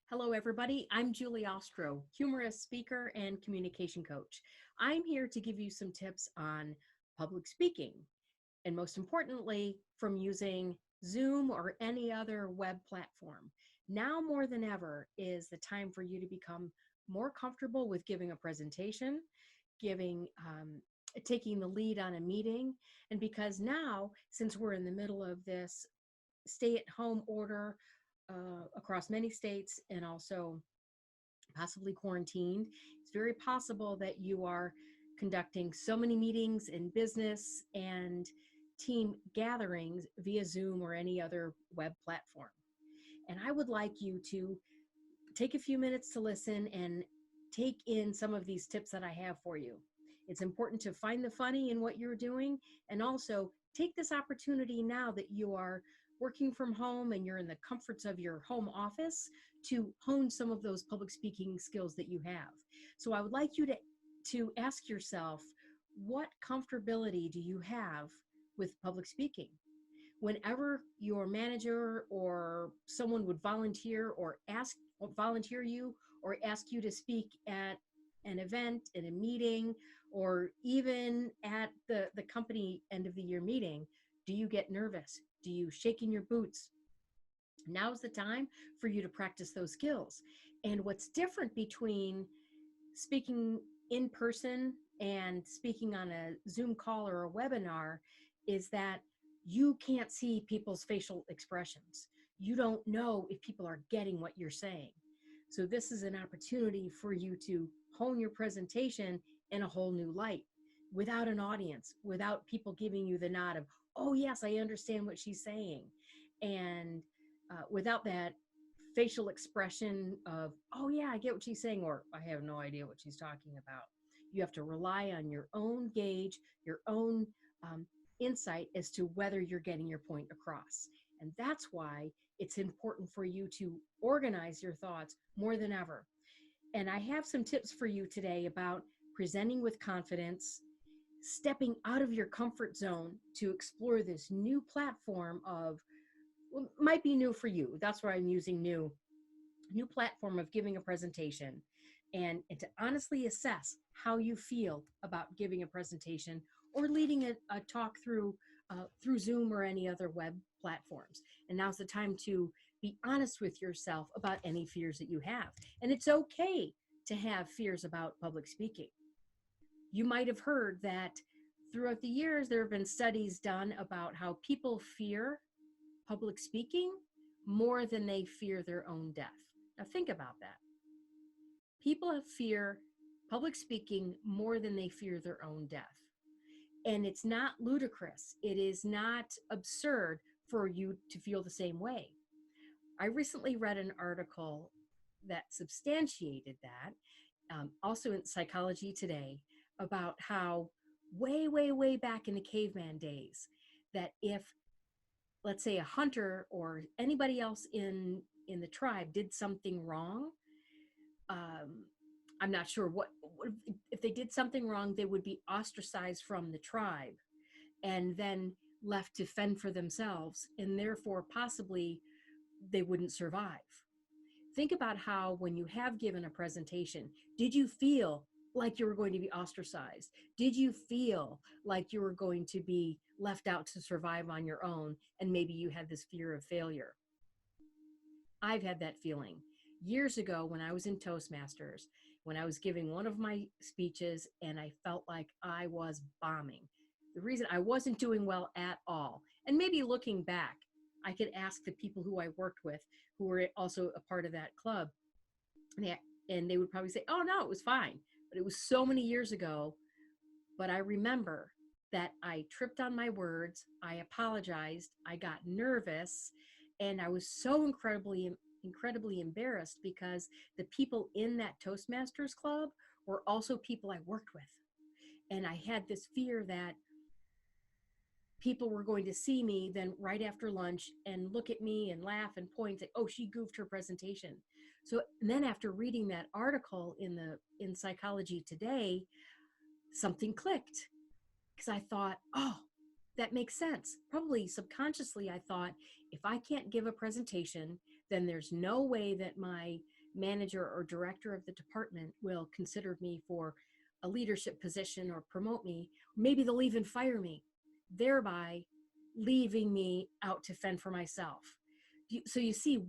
Hello, everybody. I'm Julie Ostrow, humorist, speaker, and communication coach. I'm here to give you some tips on public speaking, and most importantly, from using Zoom or any other web platform. Now more than ever is the time for you to become more comfortable with giving a presentation, giving taking the lead on a meeting. And because now, since we're in the middle of this stay-at-home order across many states and also possibly quarantined, it's very possible that you are conducting so many meetings in business and team gatherings via Zoom or any other web platform. And I would like you to take a few minutes to listen and take in some of these tips that I have for you. It's important to find the funny in what you're doing and also take this opportunity now that you are working from home and you're in the comforts of your home office to hone some of those public speaking skills that you have. So I would like you to ask yourself, what comfortability do you have with public speaking? Whenever your manager or someone would volunteer you or ask you to speak at an event, in a meeting, or even at the company end of the year meeting, do you get nervous? Do you shake in your boots? Now's the time for you to practice those skills. And what's different between speaking in person and speaking on a Zoom call or a webinar is that you can't see people's facial expressions. You don't know if people are getting what you're saying. So this is an opportunity for you to hone your presentation in a whole new light without an audience, without people giving you the nod of, oh yes, I understand what she's saying. And without that facial expression of, oh yeah, I get what she's saying, or I have no idea what she's talking about. You have to rely on your own gauge, your own insight as to whether you're getting your point across. And that's why it's important for you to organize your thoughts more than ever. And I have some tips for you today about presenting with confidence, stepping out of your comfort zone to explore this new platform of, well, might be new for you. That's why I'm using new platform of giving a presentation, and to honestly assess how you feel about giving a presentation or leading a talk through Zoom or any other web platforms. And now's the time to be honest with yourself about any fears that you have. And it's okay to have fears about public speaking. You might have heard that throughout the years, there have been studies done about how people fear public speaking more than they fear their own death. Now think about that. People fear public speaking more than they fear their own death. And it's not ludicrous. It is not absurd for you to feel the same way. I recently read an article that substantiated that, also in Psychology Today, about how way back in the caveman days, that if, let's say, a hunter or anybody else in the tribe did something wrong, I'm not sure what if they did something wrong, they would be ostracized from the tribe and then left to fend for themselves, and therefore possibly they wouldn't survive. Think about how, when you have given a presentation, did you feel like you were going to be ostracized? Did you feel like you were going to be left out to survive on your own, and maybe you had this fear of failure? I've had that feeling. Years ago, when I was in Toastmasters, when I was giving one of my speeches and I felt like I was bombing, the reason I wasn't doing well at all, and maybe looking back, I could ask the people who I worked with who were also a part of that club, and they would probably say, oh no, it was fine. But it was so many years ago. But I remember that I tripped on my words, I apologized, I got nervous, and I was so incredibly embarrassed because the people in that Toastmasters club were also people I worked with. And I had this fear that people were going to see me then right after lunch and look at me and laugh and point and say, oh, she goofed her presentation. So then after reading that article in Psychology Today, something clicked, because I thought, oh, that makes sense. Probably subconsciously, I thought, if I can't give a presentation, then there's no way that my manager or director of the department will consider me for a leadership position or promote me. Maybe they'll even fire me, thereby leaving me out to fend for myself. So you see,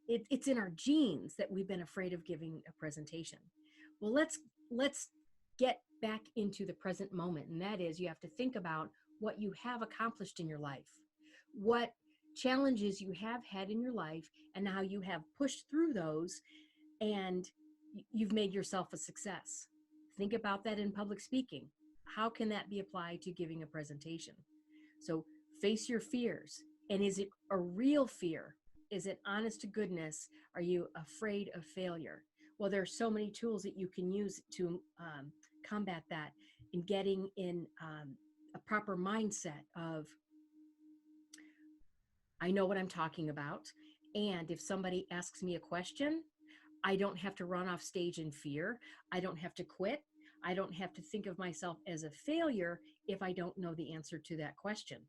it's in our genes that we've been afraid of giving a presentation. Well, let's get back into the present moment, and that is, you have to think about what you have accomplished in your life, what challenges you have had in your life, and how you have pushed through those, and you've made yourself a success. Think about that in public speaking. How can that be applied to giving a presentation? So face your fears. And is it a real fear? Is it honest to goodness? Are you afraid of failure? Well, there are so many tools that you can use to combat that, in getting in a proper mindset of, I know what I'm talking about. And if somebody asks me a question, I don't have to run off stage in fear. I don't have to quit. I don't have to think of myself as a failure if I don't know the answer to that question.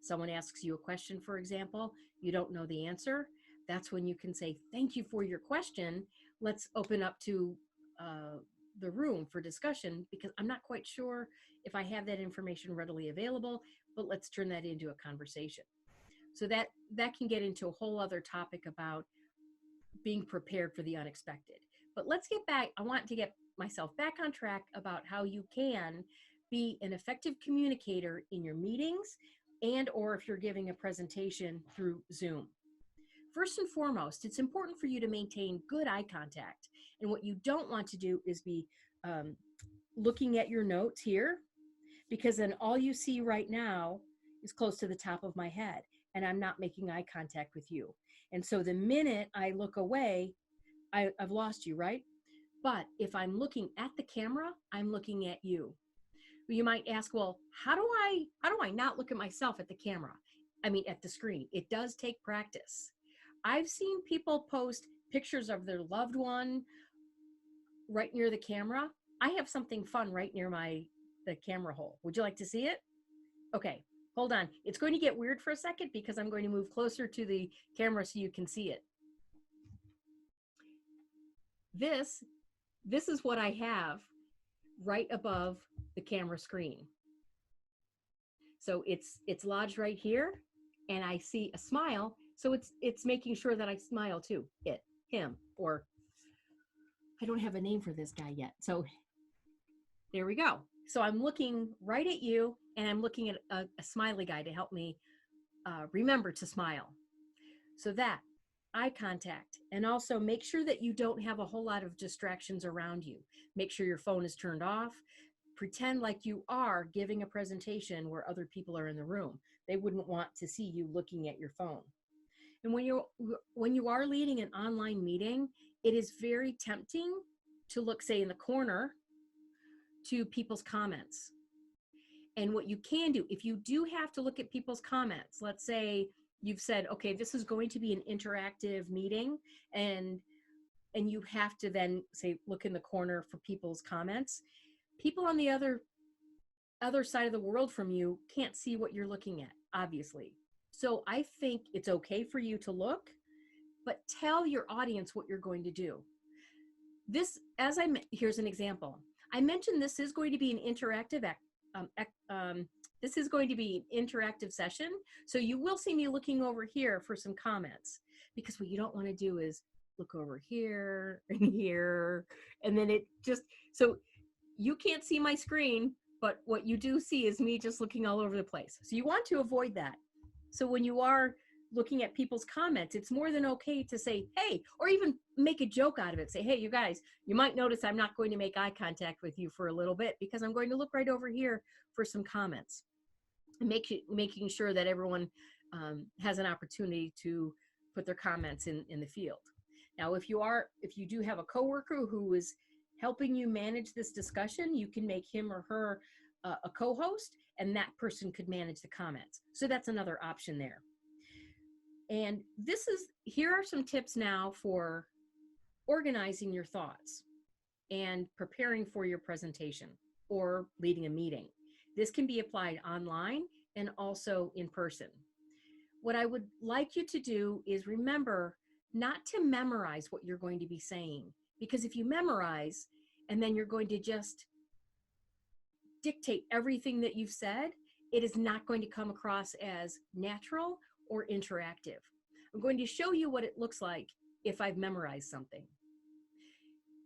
Someone asks you a question, for example, you don't know the answer. That's when you can say, thank you for your question. Let's open up to the room for discussion, because I'm not quite sure if I have that information readily available, but let's turn that into a conversation. So that can get into a whole other topic about being prepared for the unexpected. But let's get back. I want to get myself back on track about how you can be an effective communicator in your meetings, and or if you're giving a presentation through Zoom. First and foremost, it's important for you to maintain good eye contact. And what you don't want to do is be looking at your notes here, because then all you see right now is close to the top of my head, and I'm not making eye contact with you. And so the minute I look away, I've lost you, right? But if I'm looking at the camera, I'm looking at you. You might ask, well, how do I not look at myself at the camera? I mean, at the screen. It does take practice. I've seen people post pictures of their loved one right near the camera. I have something fun right near the camera hole. Would you like to see it? Okay, hold on. It's going to get weird for a second, because I'm going to move closer to the camera so you can see it. This is what I have right above the camera screen. So it's lodged right here, and I see a smile. So it's making sure that I smile too. Him, or I don't have a name for this guy yet. So there we go. So I'm looking right at you, and I'm looking at a smiley guy to help me remember to smile. So that eye contact, and also make sure that you don't have a whole lot of distractions around you. Make sure your phone is turned off. Pretend like you are giving a presentation where other people are in the room. They wouldn't want to see you looking at your phone. And when you are leading an online meeting, it is very tempting to look, say, in the corner to people's comments. And what you can do, if you do have to look at people's comments, let's say you've said, okay, this is going to be an interactive meeting, and you have to then say, look in the corner for people's comments. People on the other side of the world from you can't see what you're looking at, obviously. So I think it's okay for you to look, but tell your audience what you're going to do. Here's an example. I mentioned this is going to be an interactive this is going to be an interactive session. So you will see me looking over here for some comments, because what you don't want to do is look over here and here, and then so you can't see my screen, but what you do see is me just looking all over the place. So you want to avoid that. So when you are looking at people's comments, it's more than okay to say, hey, or even make a joke out of it. Say, hey, you guys, you might notice I'm not going to make eye contact with you for a little bit, because I'm going to look right over here for some comments. And making sure that everyone has an opportunity to put their comments in the field. Now, if you do have a coworker who is helping you manage this discussion, you can make him or her a co-host, and that person could manage the comments. So that's another option there. And here are some tips now for organizing your thoughts and preparing for your presentation or leading a meeting. This can be applied online and also in person. What I would like you to do is remember not to memorize what you're going to be saying. Because if you memorize and then you're going to just dictate everything that you've said, it is not going to come across as natural or interactive. I'm going to show you what it looks like if I've memorized something.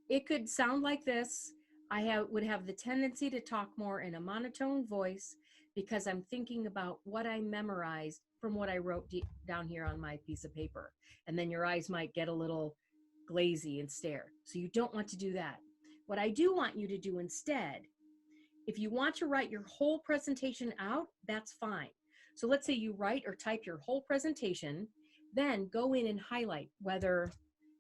It could sound like this. I would have the tendency to talk more in a monotone voice because I'm thinking about what I memorized from what I wrote down here on my piece of paper. And then your eyes might get a little glazy and stare. So you don't want to do that. What I do want you to do instead, if you want to write your whole presentation out, that's fine. So let's say you write or type your whole presentation, then go in and highlight, whether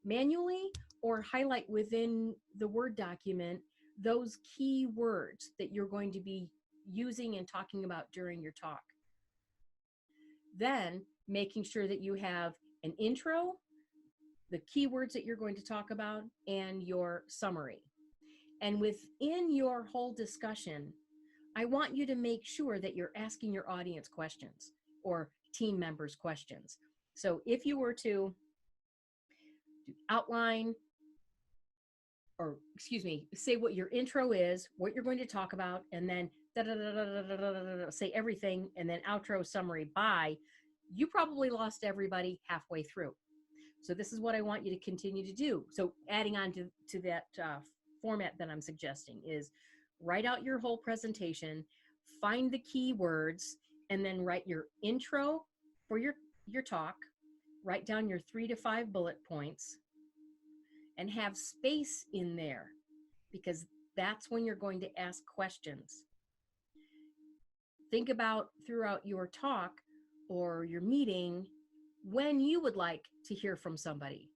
manually or highlight within the Word document those key words that you're going to be using and talking about during your talk. Then making sure that you have an intro, the keywords that you're going to talk about, and your summary. And within your whole discussion, I want you to make sure that you're asking your audience questions or team members questions. So if you were to outline, or excuse me, say what your intro is, what you're going to talk about, and then say everything, and then outro, summary, bye, you probably lost everybody halfway through. So this is what I want you to continue to do. So adding on to that format that I'm suggesting is write out your whole presentation, find the key words, and then write your intro for your talk, write down your 3 to 5 bullet points, and have space in there, because that's when you're going to ask questions. Think about throughout your talk or your meeting when you would like to hear from somebody.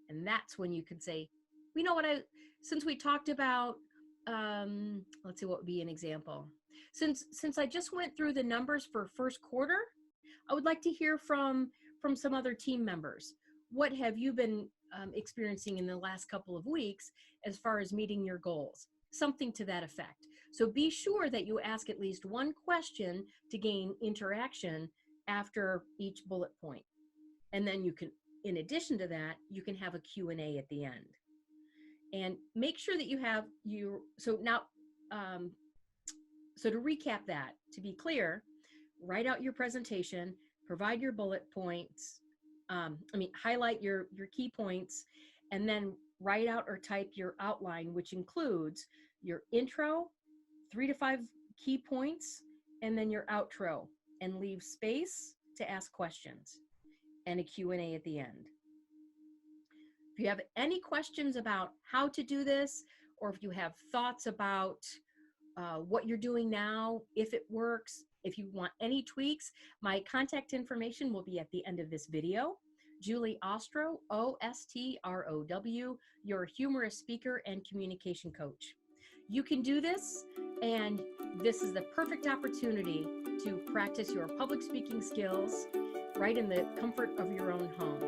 And that's when you could say, you know what, since we talked about, let's see, what would be an example. Since I just went through the numbers for first quarter, I would like to hear from some other team members. What have you been experiencing in the last couple of weeks as far as meeting your goals? Something to that effect. So be sure that you ask at least one question to gain interaction after each bullet point. And then you can, in addition to that, you can have a Q&A at the end. And make sure that you have so now, so to recap that, to be clear, write out your presentation, provide your bullet points, highlight your key points, and then write out or type your outline, which includes your intro, 3 to 5 key points, and then your outro, and leave space to ask questions and a Q&A at the end. If you have any questions about how to do this, or if you have thoughts about what you're doing now, if it works, if you want any tweaks, my contact information will be at the end of this video. Julie Ostrow, O-S-T-R-O-W, your humorous speaker and communication coach. You can do this, and this is the perfect opportunity to practice your public speaking skills right in the comfort of your own home.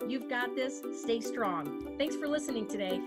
You've got this. Stay strong. Thanks for listening today.